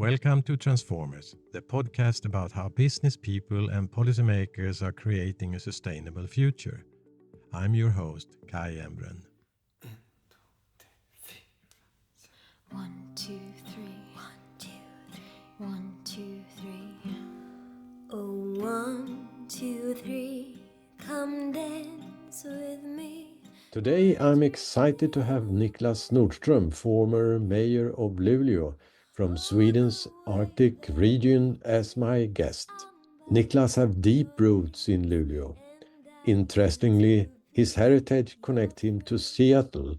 Welcome to Transformers, the podcast about how business people and policymakers are creating a sustainable future. I'm your host, Kai Embren. 1, 2, 3. 1, 2, 3. 1, 2, 3. Oh, 1, 2, 3. Come dance with me. Today I'm excited to have Niklas Nordström, former mayor of Luleå, from Sweden's Arctic region, as my guest. Niklas has deep roots in Luleå. Interestingly, his heritage connects him to Seattle,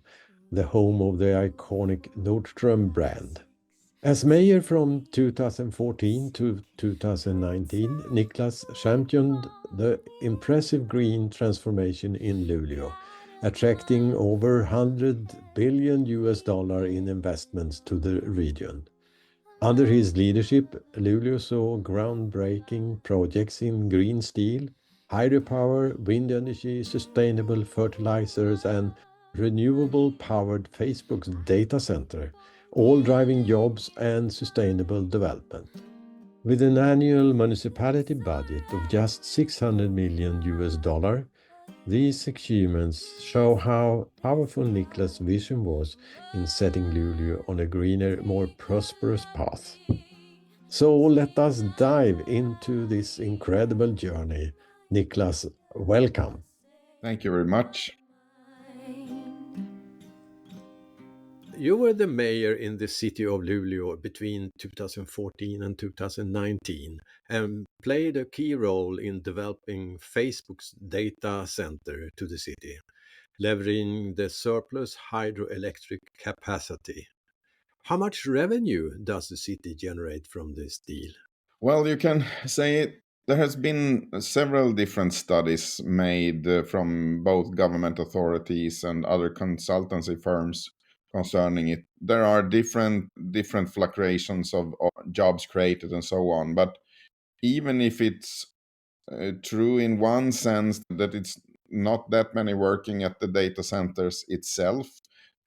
the home of the iconic Nordstrom brand. As mayor from 2014 to 2019, Niklas championed the impressive green transformation in Luleå, attracting over $100 billion in investments to the region. Under his leadership, Luleå saw groundbreaking projects in green steel, hydropower, wind energy, sustainable fertilizers, and renewable-powered Facebook's data center, all driving jobs and sustainable development. With an annual municipality budget of just $600 million, these achievements show how powerful Niklas' vision was in setting Luleå on a greener, more prosperous path. So let us dive into this incredible journey. Niklas, welcome. Thank you very much. You were the mayor in the city of Luleå between 2014 and 2019 and played a key role in developing Facebook's data center to the city, leveraging the surplus hydroelectric capacity. How much revenue does the city generate from this deal? Well, you can say there has been several different studies made from both government authorities and other consultancy firms concerning it. There are different fluctuations of jobs created and so on. But even if it's true in one sense that it's not that many working at the data centers itself,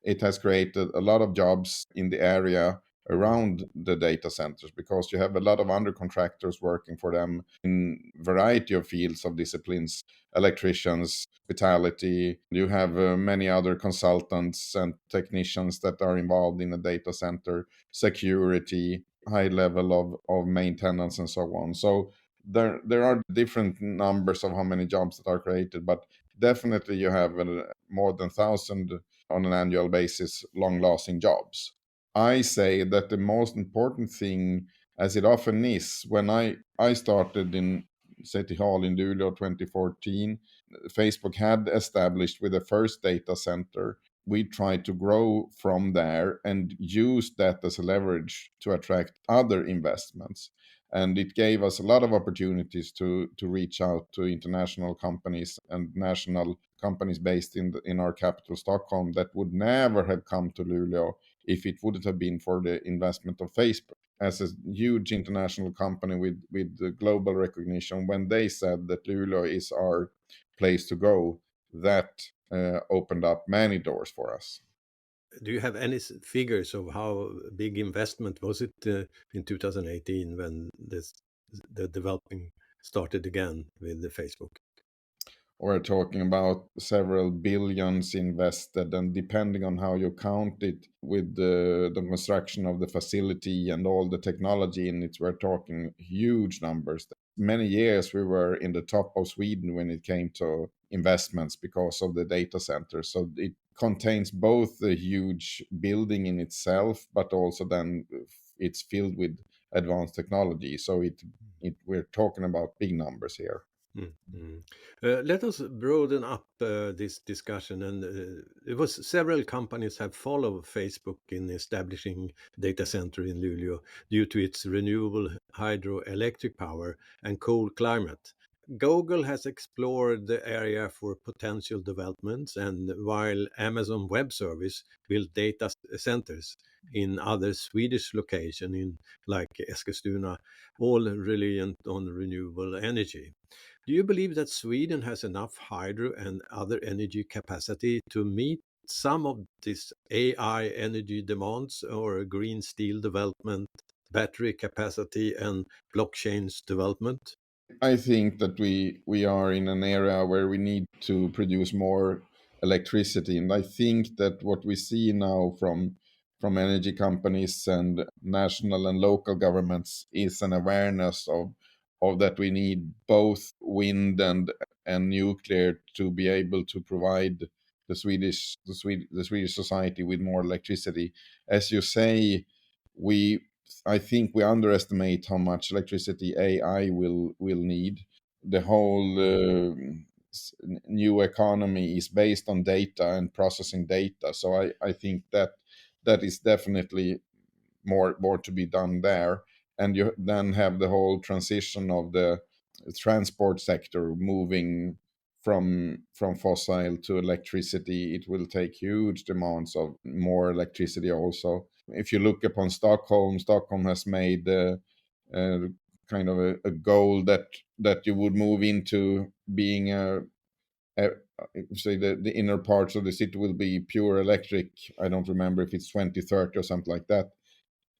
it has created a lot of jobs in the area around the data centers because you have a lot of undercontractors working for them in variety of fields of disciplines, electricians, hospitality. You have many other consultants and technicians that are involved in a data center, security, high level of maintenance and so on. So there are different numbers of how many jobs that are created, but definitely you have more than 1,000 on an annual basis long-lasting jobs. I say that the most important thing, as it often is, when I started in City Hall in Luleå 2014, Facebook had established with the first data center. We tried to grow from there and use that as a leverage to attract other investments. And it gave us a lot of opportunities to reach out to international companies and national companies based in our capital, Stockholm, that would never have come to Luleå if it wouldn't have been for the investment of Facebook. As a huge international company with the global recognition, when they said that Luleå is our place to go, that opened up many doors for us. Do you have any figures of how big investment was it in 2018 when the developing started again with the Facebook? We're talking about several billions invested, and depending on how you count it with the construction of the facility and all the technology in it, we're talking huge numbers. Many years we were in the top of Sweden when it came to investments because of the data center. So it contains both the huge building in itself, but also then it's filled with advanced technology. So we're talking about big numbers here. Mm-hmm. Let us broaden up this discussion, and it was several companies have followed Facebook in establishing data center in Luleå due to its renewable hydroelectric power and cold climate. Google has explored the area for potential developments, and while Amazon Web Service built data centers in other Swedish locations, in like Eskilstuna, all reliant on renewable energy. Do you believe that Sweden has enough hydro and other energy capacity to meet some of these AI energy demands or green steel development battery capacity and blockchain's development? I think that we are in an era where we need to produce more electricity, and I think that what we see now from energy companies and national and local governments is an awareness of that we need both wind and nuclear to be able to provide the Swedish society with more electricity. As you say, we I think we underestimate how much electricity AI will need. The whole new economy is based on data and processing data. So I think that that is definitely more to be done there. And you then have the whole transition of the transport sector moving from fossil to electricity. It will take huge demands of more electricity also. If you look upon Stockholm has made uh, kind of a goal that you would move into being a say the inner parts of the city will be pure electric. I don't remember if it's 2030 or something like that.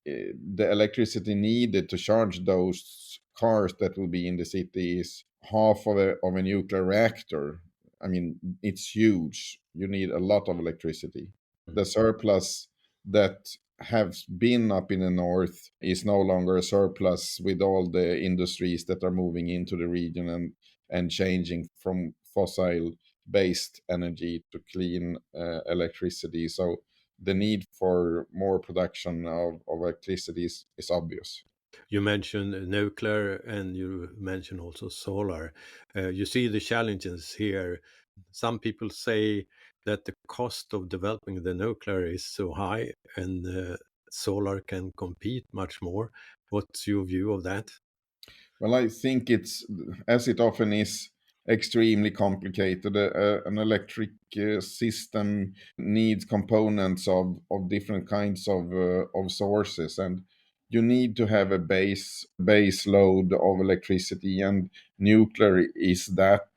The electricity needed to charge those cars that will be in the city is half of a nuclear reactor. I mean, it's huge. You need a lot of electricity. The surplus that has been up in the north is no longer a surplus with all the industries that are moving into the region and changing from fossil based energy to clean electricity. So the need for more production of electricity is obvious. You mentioned nuclear and you mentioned also solar. You see the challenges here. Some people say that the cost of developing the nuclear is so high and solar can compete much more. What's your view of that? Well, I think it's, as it often is, extremely complicated. An electric system needs components of different kinds of sources, and you need to have a base load of electricity, and nuclear is that.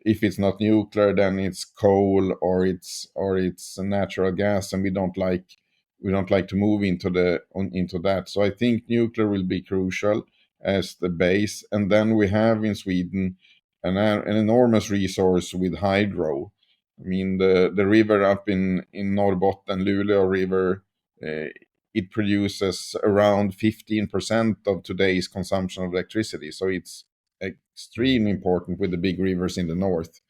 If it's not nuclear, then it's coal or it's natural gas, and we don't like to move into that. So I think nuclear will be crucial as the base. And then we have in Sweden an enormous resource with hydro. I mean, the river up in Norrbotten, Luleå River, uh, it produces around 15% of today's consumption of electricity. So it's extremely important with the big rivers in the north.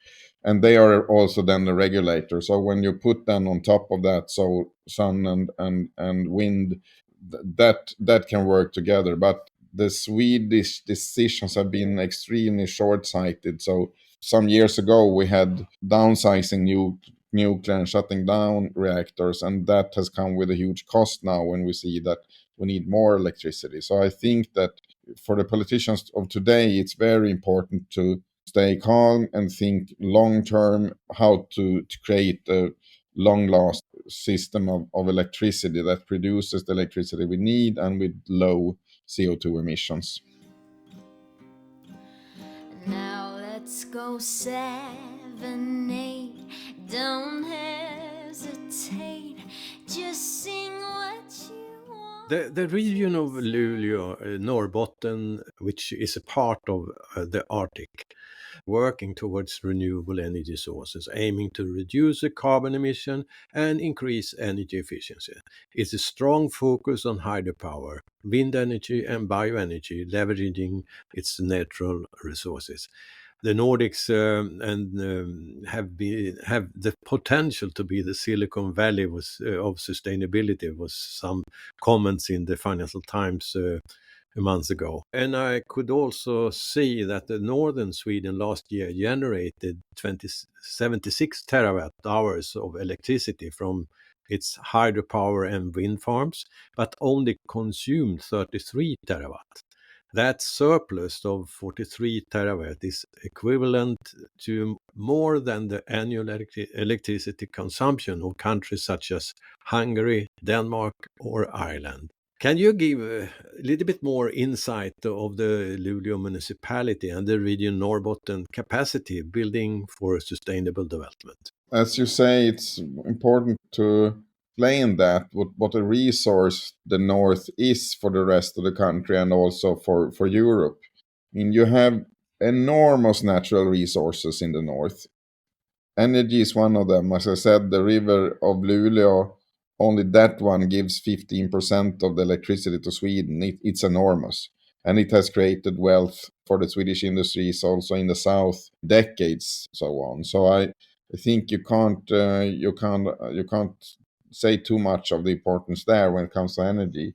And they are also then the regulator. So when you put then on top of that, so sun and wind, that can work together. But the Swedish decisions have been extremely short-sighted. So some years ago, we had downsizing nuclear and shutting down reactors, and that has come with a huge cost now when we see that we need more electricity. So I think that for the politicians of today, it's very important to stay calm and think long term how to create a long last system of electricity that produces the electricity we need and with low CO2 emissions. Now let's go 7, 8. Don't hesitate. Just sing what you want. The region of Luleå, Norrbotten, which is a part of the Arctic, working towards renewable energy sources, aiming to reduce the carbon emission and increase energy efficiency. It's a strong focus on hydropower, wind energy, and bioenergy, leveraging its natural resources. The Nordics have the potential to be the Silicon Valley of sustainability. Was some comments in the Financial Times a month ago. And I could also see that the northern Sweden last year generated 76 terawatt hours of electricity from its hydropower and wind farms, but only consumed 33 terawatt. That surplus of 43 terawatt is equivalent to more than the annual electricity consumption of countries such as Hungary, Denmark, or Ireland. Can you give a little bit more insight of the Luleå municipality and the region Norrbotten capacity building for sustainable development? As you say, it's important explain that what a resource the north is for the rest of the country and also for Europe. I mean, you have enormous natural resources in the north. Energy is one of them. As I said, the river of Luleå, only that one gives 15% of the electricity to Sweden. It's enormous. And it has created wealth for the Swedish industries also in the south, decades, so on. So I think you can't say too much of the importance there when it comes to energy.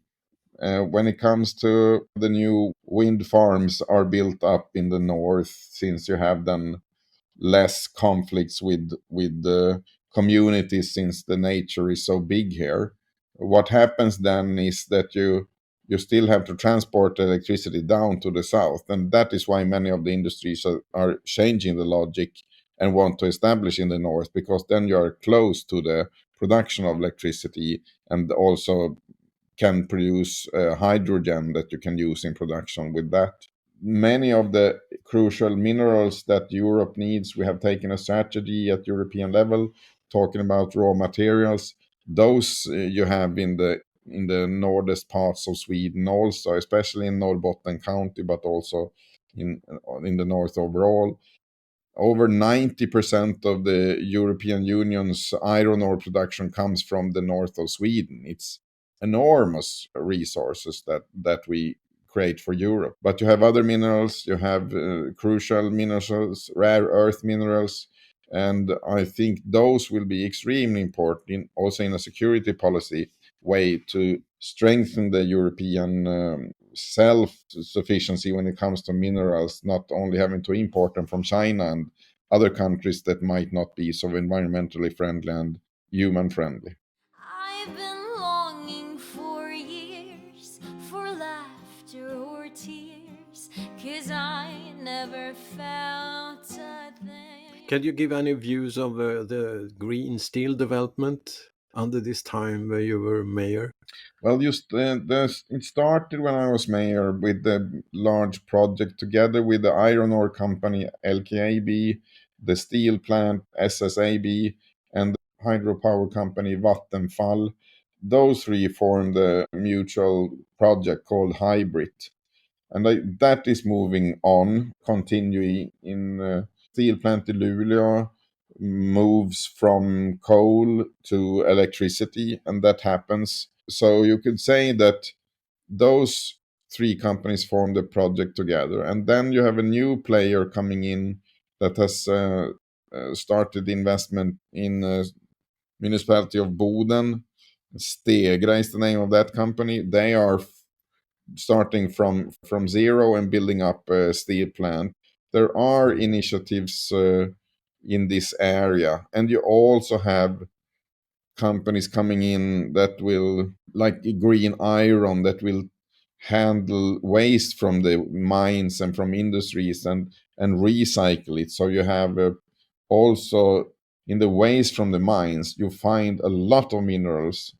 When it comes to the new wind farms are built up in the north, since you have then less conflicts with the communities, since the nature is so big here. What happens then is that you still have to transport electricity down to the south, and that is why many of the industries are changing the logic and want to establish in the north, because then you are close to the production of electricity and also can produce hydrogen that you can use in production with that. Many of the crucial minerals that Europe needs, we have taken a strategy at European level talking about raw materials. Those you have in the northest parts of Sweden also, especially in Norrbotten County, but also in the north overall. Over 90% of the European Union's iron ore production comes from the north of Sweden. It's enormous resources that we create for Europe. But you have other minerals, you have crucial minerals, rare earth minerals, and I think those will be extremely important also in a security policy way to strengthen the European self-sufficiency when it comes to minerals, not only having to import them from China and other countries that might not be so environmentally friendly and human friendly. I've been longing for years for laughter or tears, 'cause I never felt a thing. Can you give any views of the green steel development under this time where you were mayor? Well, it started when I was mayor with the large project together with the iron ore company LKAB, the steel plant SSAB, and the hydropower company Vattenfall. Those three formed a mutual project called Hybrid. And that is moving on, continuing in steel plant in Luleå moves from coal to electricity, and that happens. So you could say that those three companies formed a project together, and then you have a new player coming in that has started investment in municipality of Boden. Stegra is the name of that company. They are starting from zero and building up a steel plant. There are initiatives in this area, and you also have companies coming in that will, like green iron, that will handle waste from the mines and from industries and recycle it. So you have also in the waste from the mines, you find a lot of minerals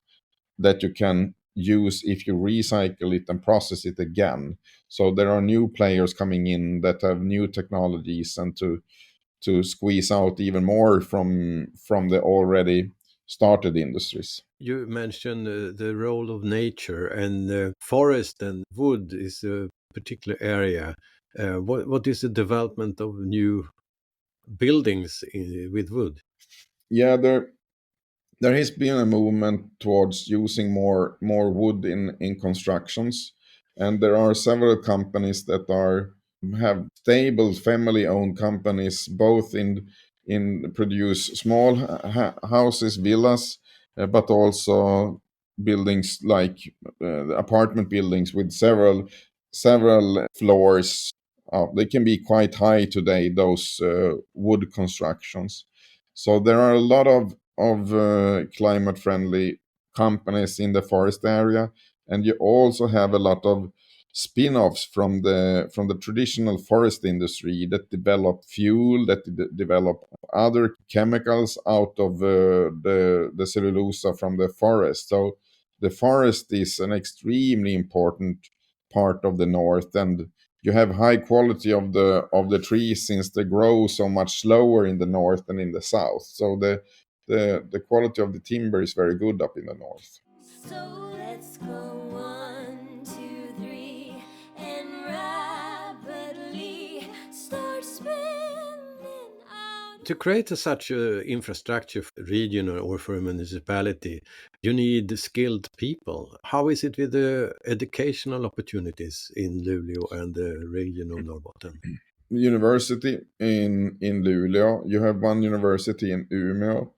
that you can use if you recycle it and process it again. So there are new players coming in that have new technologies and to squeeze out even more from the already started industries. You mentioned the role of nature, and forest and wood is a particular area. What is the development of new buildings with wood? Yeah, there has been a movement towards using more wood in constructions, and there are several companies that have stable family owned companies both in produce small houses, villas, but also buildings like apartment buildings with several floors. They can be quite high today, those wood constructions. So there are a lot of climate friendly companies in the forest area, and you also have a lot of spin-offs from the traditional forest industry that develop fuel, that develop other chemicals out of the cellulosa from the forest. So the forest is an extremely important part of the north, and you have high quality of the trees since they grow so much slower in the north than in the south. So the quality of the timber is very good up in the north. So let's go 1, 2, 3 and rapidly start spinning out. To create such a infrastructure for a region or for a municipality, you need skilled people. How is it with the educational opportunities in Luleå and the region of Norrbotten? University in Luleå, you have one university in Umeå.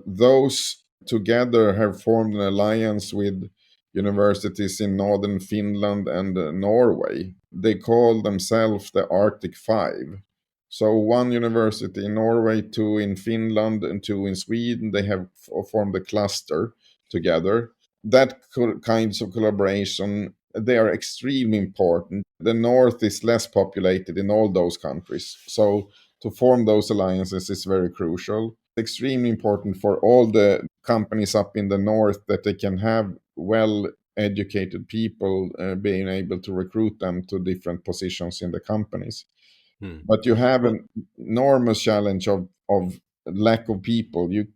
Those together have formed an alliance with universities in northern Finland and Norway. They call themselves the Arctic Five. So one university in Norway, two in Finland, and two in Sweden. They have formed a cluster together. That kinds of collaboration, they are extremely important. The north is less populated in all those countries, so to form those alliances is very crucial. Extremely important for all the companies up in the north that they can have well educated people, being able to recruit them to different positions in the companies. But you have an enormous challenge of lack of people. You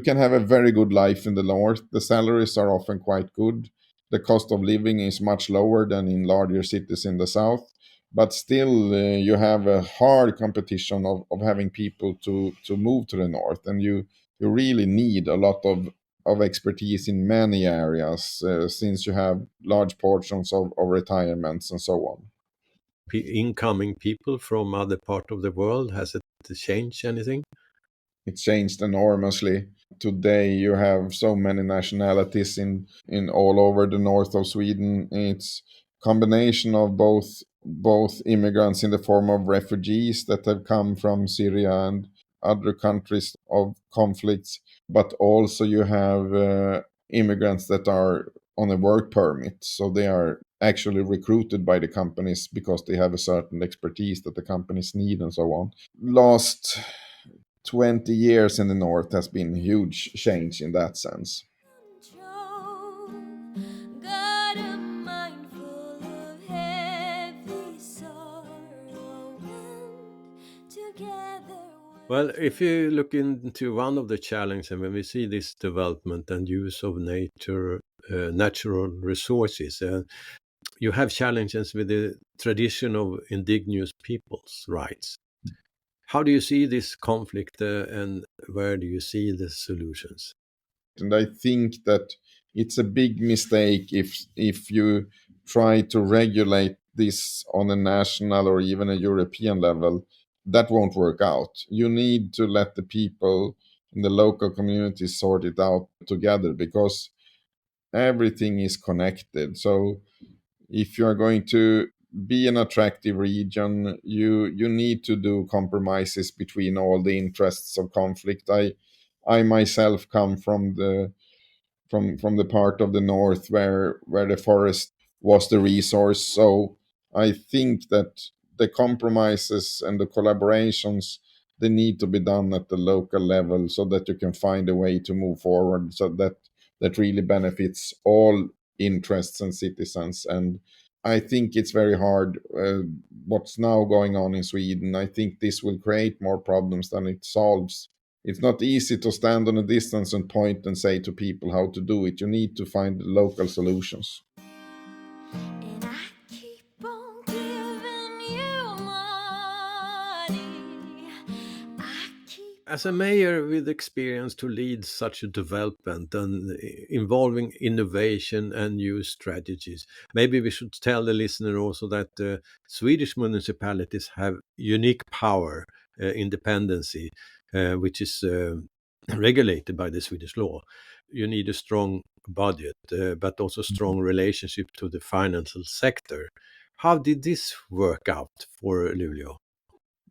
can have a very good life in the north. The salaries are often quite good. The cost of living is much lower than in larger cities in the south. But still, you have a hard competition of having people to move to the north, and you really need a lot of expertise in many areas, since you have large portions of retirements and so on. Incoming people from other part of the world, has it changed anything? It changed enormously. Today you have so many nationalities in all over the north of Sweden. It's combination of both immigrants in the form of refugees that have come from Syria and other countries of conflicts, but also you have immigrants that are on a work permit, so they are actually recruited by the companies because they have a certain expertise that the companies need and so on. Last 20 years in the north has been a huge change in that sense. Control. Got a mind full of heavy sorrow and together. Well, if you look into one of the challenges, and when we see this development and use of natural resources, you have challenges with the tradition of indigenous peoples' rights. How do you see this conflict, and where do you see the solutions? And I think that it's a big mistake if you try to regulate this on a national or even a European level. That won't work out. You need to let the people in the local communities sort it out together, because everything is connected. So if you're going to be an attractive region, you need to do compromises between all the interests of conflict. I myself come from the part of the north where the forest was the resource. So I think that the compromises and the collaborations, they need to be done at the local level so that you can find a way to move forward, so that that really benefits all interests and citizens. And I think it's very hard, what's now going on in Sweden. I think this will create more problems than it solves. It's not easy to stand on a distance and point and say to people how to do it. You need to find local solutions. And I keep on giving you money. I keep As a mayor with experience to lead such a development and involving innovation and new strategies, maybe we should tell the listener also that Swedish municipalities have unique power, independency, which is regulated by the Swedish law. You need a strong budget, but also strong relationship to the financial sector. How did this work out for Luleå?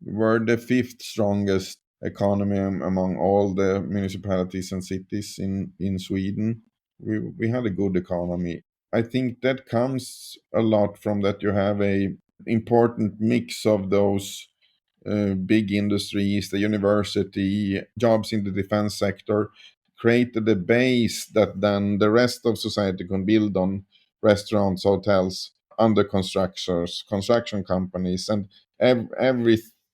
We're the fifth strongest economy among all the municipalities and cities in Sweden. We had a good economy. I think that comes a lot from that you have a important mix of those big industries, the university, jobs in the defense sector, created a base that then the rest of society can build on: restaurants, hotels, under constructors, construction companies, and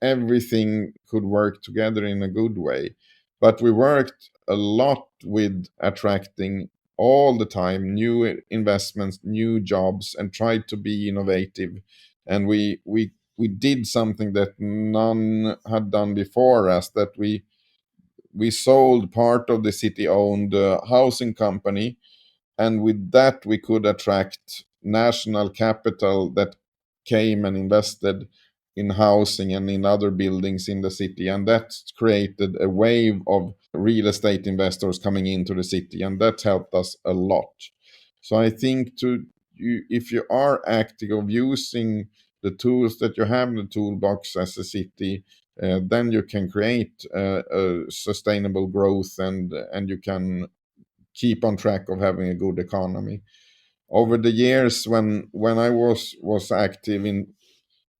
everything could work together in a good way. But we worked a lot with attracting all the time new investments, new jobs, and tried to be innovative. And we did something that none had done before us, that we sold part of the city owned housing company, and with that we could attract national capital that came and invested in housing and in other buildings in the city, and that created a wave of real estate investors coming into the city, and that helped us a lot. So I think if you are active of using the tools that you have in the toolbox as a city, then you can create a sustainable growth, and you can keep on track of having a good economy. Over the years, when I was active in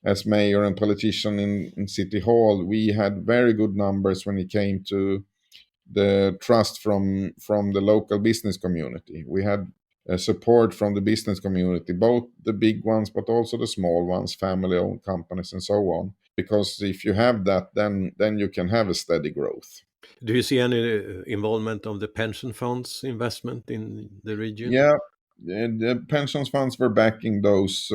as mayor and politician in City Hall, we had very good numbers when it came to the trust from the local business community. We had support from the business community, both the big ones but also the small ones, family-owned companies, and so on. Because if you have that, then you can have a steady growth. Do you see any involvement of the pension funds investment in the region? Yeah, the pensions funds were backing those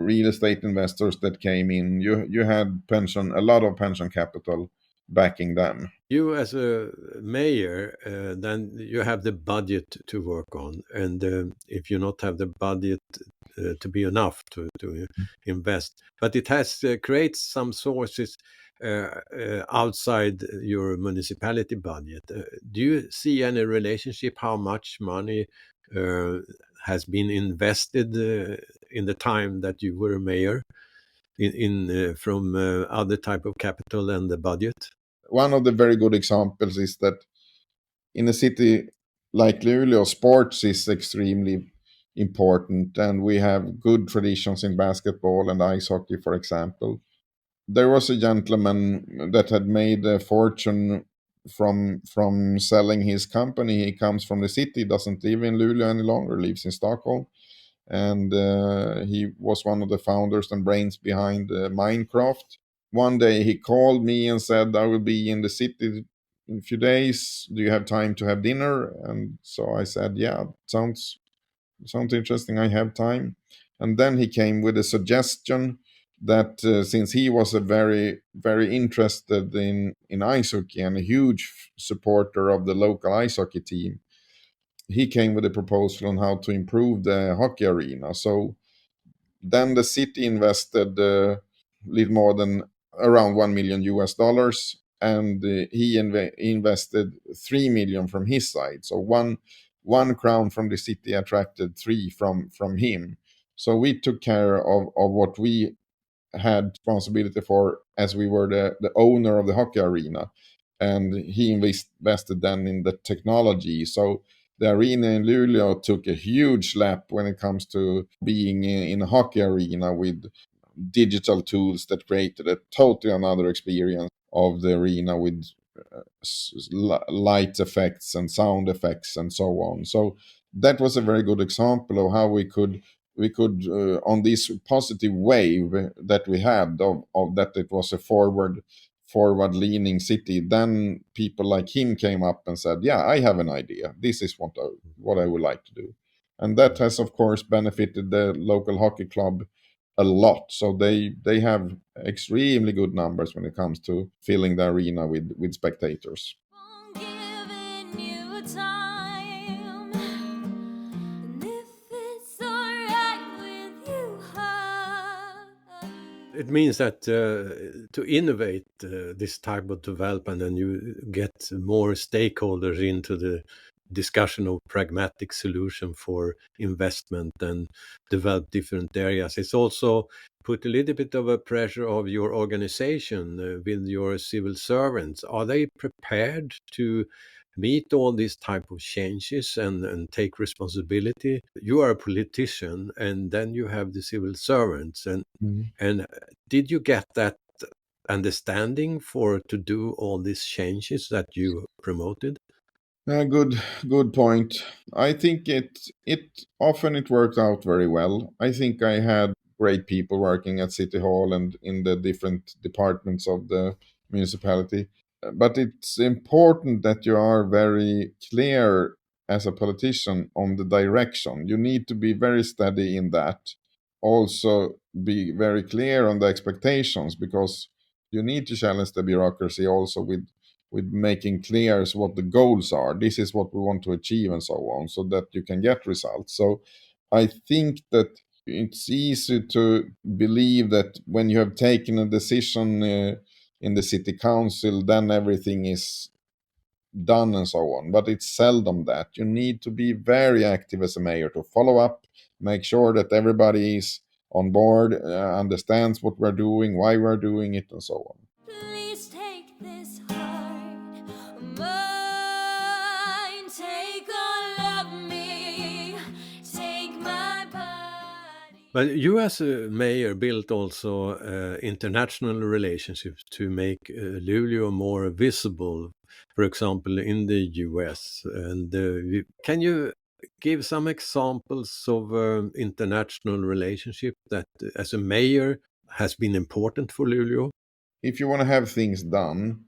real estate investors that came in. You had a lot of pension capital backing them. You, as a mayor, then you have the budget to work on, and if you not have the budget to be enough to invest, but it has creates some sources outside your municipality budget. Do you see any relationship how much money uh, has been invested in the time that you were mayor in from other type of capital and the budget? One of the very good examples is that in a city like Luleå, sports is extremely important, and we have good traditions in basketball and ice hockey, for example. There was a gentleman that had made a fortune from selling his company. He comes from the city, doesn't live in Luleå any longer, lives in Stockholm, and he was one of the founders and brains behind Minecraft. One day he called me and said, "I will be in the city in a few days. Do you have time to have dinner?" And so I said, "Yeah, sounds interesting. I have time." And then he came with a suggestion that since he was a very interested in ice hockey and a huge supporter of the local ice hockey team, he came with a proposal on how to improve the hockey arena. So then the city invested little more than around 1 million US dollars, and he invested 3 million from his side. So one crown from the city attracted three from him. So we took care of what we had responsibility for, as we were the owner of the hockey arena, and he invested then in the technology. So the arena in Luleå took a huge lap when it comes to being in a hockey arena with digital tools that created a totally another experience of the arena with light effects and sound effects and so on. So that was a very good example of how we could on this positive wave that we had of that it was a forward leaning city, then people like him came up and said, "Yeah, I have an idea. This is what I would like to do." And that has of course benefited the local hockey club a lot. So they have extremely good numbers when it comes to filling the arena with spectators. on giving you time. And if it's alright with you, It means that to innovate this type of development, and you get more stakeholders into the discussion of pragmatic solution for investment and develop different areas. It's also put a little bit of a pressure of your organization with your civil servants. Are they prepared to meet all these type of changes and take responsibility? You are a politician, and then you have the civil servants, and did you get that understanding for to do all these changes that you promoted? Good point. I think it often it worked out very well. I think I had great people working at City Hall and in the different departments of the municipality. but it's important that you are very clear as a politician on the direction. You need to be very steady in that. Also, be very clear on the expectations, because you need to challenge the bureaucracy also with making clear what the goals are. This is what we want to achieve, and so on, so that you can get results. So I think that it's easy to believe that when you have taken a decision in the city council, then everything is done and so on. But it's seldom that. You need to be very active as a mayor to follow up, make sure that everybody is on board, understands what we're doing, why we're doing it, and so on. Please take this heart of mine. Take all of me. Take my body. But you as a mayor built also international relationships to make Luleå more visible, for example, in the US. And can you give some examples of international relationship that, as a mayor, has been important for Luleå? If you want to have things done,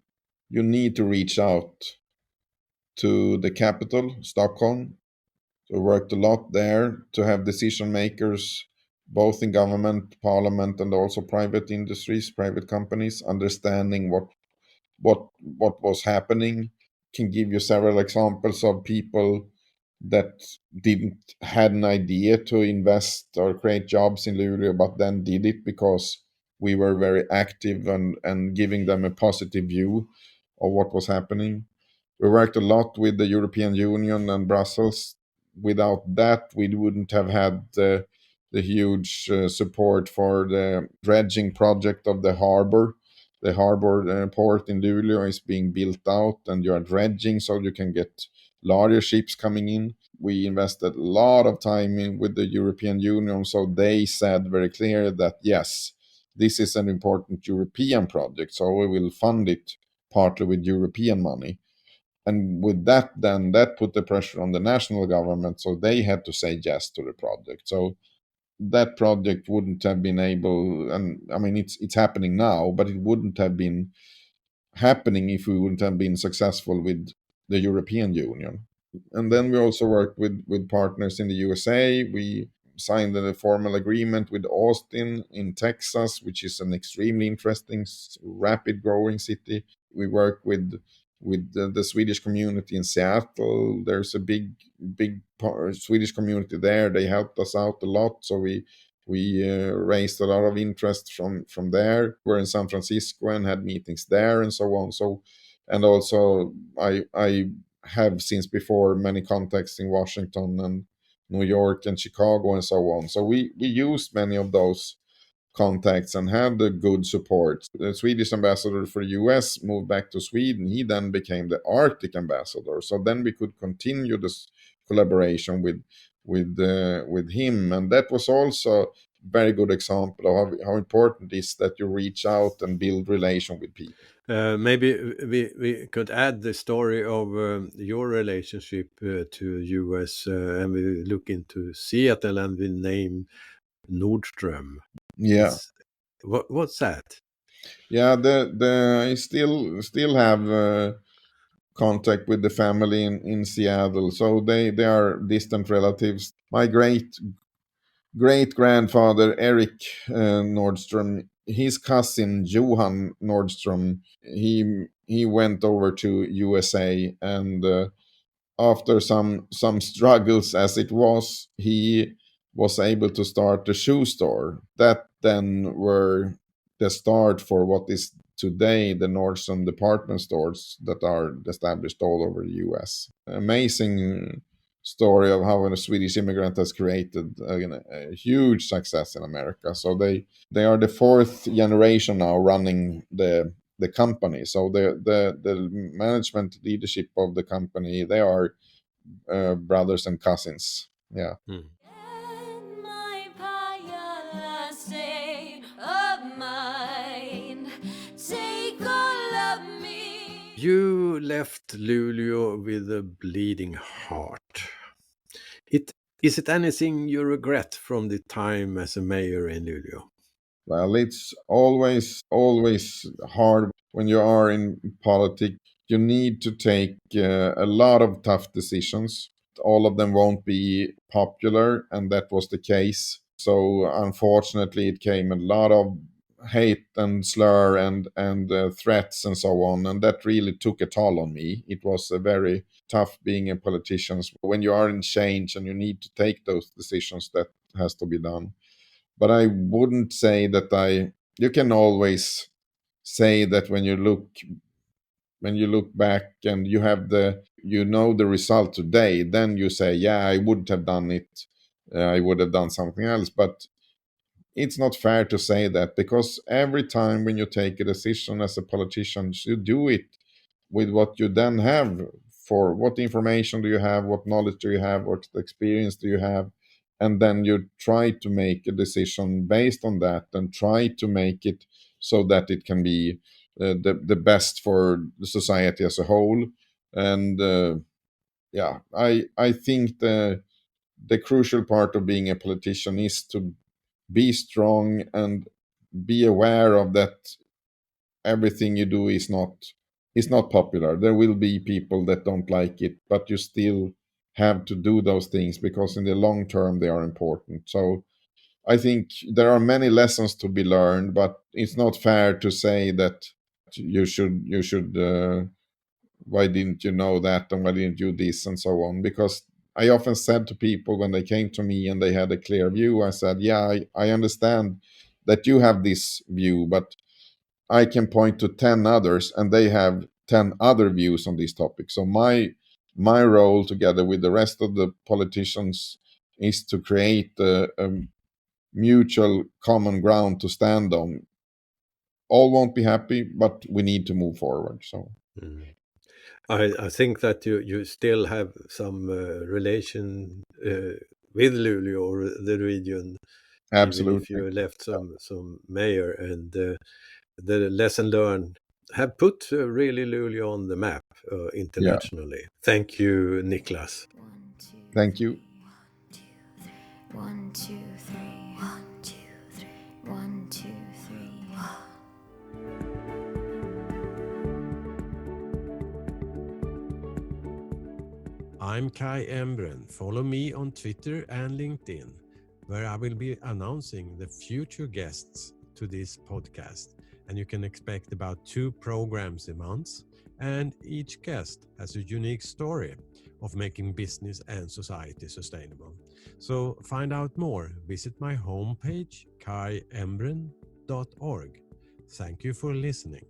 you need to reach out to the capital, Stockholm. So worked a lot there to have decision makers, both in government, parliament, and also private industries, private companies, understanding what was happening. Can give you several examples of people that didn't had an idea to invest or create jobs in Luleå, but then did it because we were very active and giving them a positive view of what was happening. We worked a lot with the European Union and Brussels. Without that, we wouldn't have had the huge support for the dredging project of the harbor. The harbor port in Luleå is being built out, and you are dredging so you can get larger ships coming in. We invested a lot of time in with the European Union, so they said very clear that yes, this is an important European project, so we will fund it partly with European money. And with that, then that put the pressure on the national government, so they had to say yes to the project. So that project wouldn't have been able, and I mean it's happening now, but it wouldn't have been happening if we wouldn't have been successful with the European Union. And then we also worked with partners in the USA. We signed a formal agreement with Austin in Texas, which is an extremely interesting, rapid growing city. We work with the Swedish community in Seattle. There's a big Swedish community there. They helped us out a lot, so we raised a lot of interest from there. We're in San Francisco and had meetings there and so on. So, and also I have since before many contacts in Washington and New York and Chicago and so on. So we used many of those contacts and had the good support. The Swedish ambassador for the US moved back to Sweden. He then became the Arctic ambassador. So then we could continue this collaboration with him, and that was also very good example of how important it is that you reach out and build relation with people. Maybe we could add the story of your relationship to US, and we look into Seattle and we name Nordström. Yeah. What's that? Yeah, the I still have contact with the family in Seattle, so they are distant relatives. My great grandfather Eric Nordstrom, his cousin Johan Nordstrom, he went over to USA, and after some struggles as it was, he was able to start a shoe store. That then were the start for what is today the Nordstrom department stores that are established all over the US. Amazing story of how a Swedish immigrant has created a huge success in America. So they are the fourth generation now running the company. So the management leadership of the company, they are brothers and cousins. Yeah. Mm. In my Pajala state of mind, take all of me. You left Luleå with a bleeding heart. Is it anything you regret from the time as a mayor in Luleå? Well, it's always hard when you are in politics, you need to take a lot of tough decisions. All of them won't be popular, and that was the case. So unfortunately, it came a lot of hate and slur and threats and so on, and that really took a toll on me. It was a very tough being a politician when you are in change and you need to take those decisions that has to be done. But I wouldn't say that you can always say that when you look back and you know the result today, then you say, yeah, I wouldn't have done it. I would have done something else. But it's not fair to say that, because every time when you take a decision as a politician, you do it with what you then have. For what information do you have, what knowledge do you have, what experience do you have, and then you try to make a decision based on that and try to make it so that it can be the best for the society as a whole. And yeah, I think the crucial part of being a politician is to be strong and be aware of that everything you do is not popular. There will be people that don't like it, but you still have to do those things because in the long term they are important. So I think there are many lessons to be learned, but it's not fair to say that you should why didn't you know that and why didn't you do this and so on, because I often said to people when they came to me and they had a clear view, I said, yeah, I understand that you have this view, but I can point to 10 others and they have 10 other views on this topic. So my role together with the rest of the politicians is to create a mutual common ground to stand on. All won't be happy, but we need to move forward. So I think that you still have some relation with Luleå or the region, even if absolutely. you left some mayor, and the lesson learned have put really Luleå on the map Yeah. internationally. Thank you, Niklas. 1, 2, Thank you. 1, 2, 3. 1, 2, 3. 1, 2, 3. I'm Kai Embren. Follow me on Twitter and LinkedIn, where I will be announcing the future guests to this podcast. And you can expect about 2 programs a month. And each guest has a unique story of making business and society sustainable. So find out more. Visit my homepage, kaiembren.org. Thank you for listening.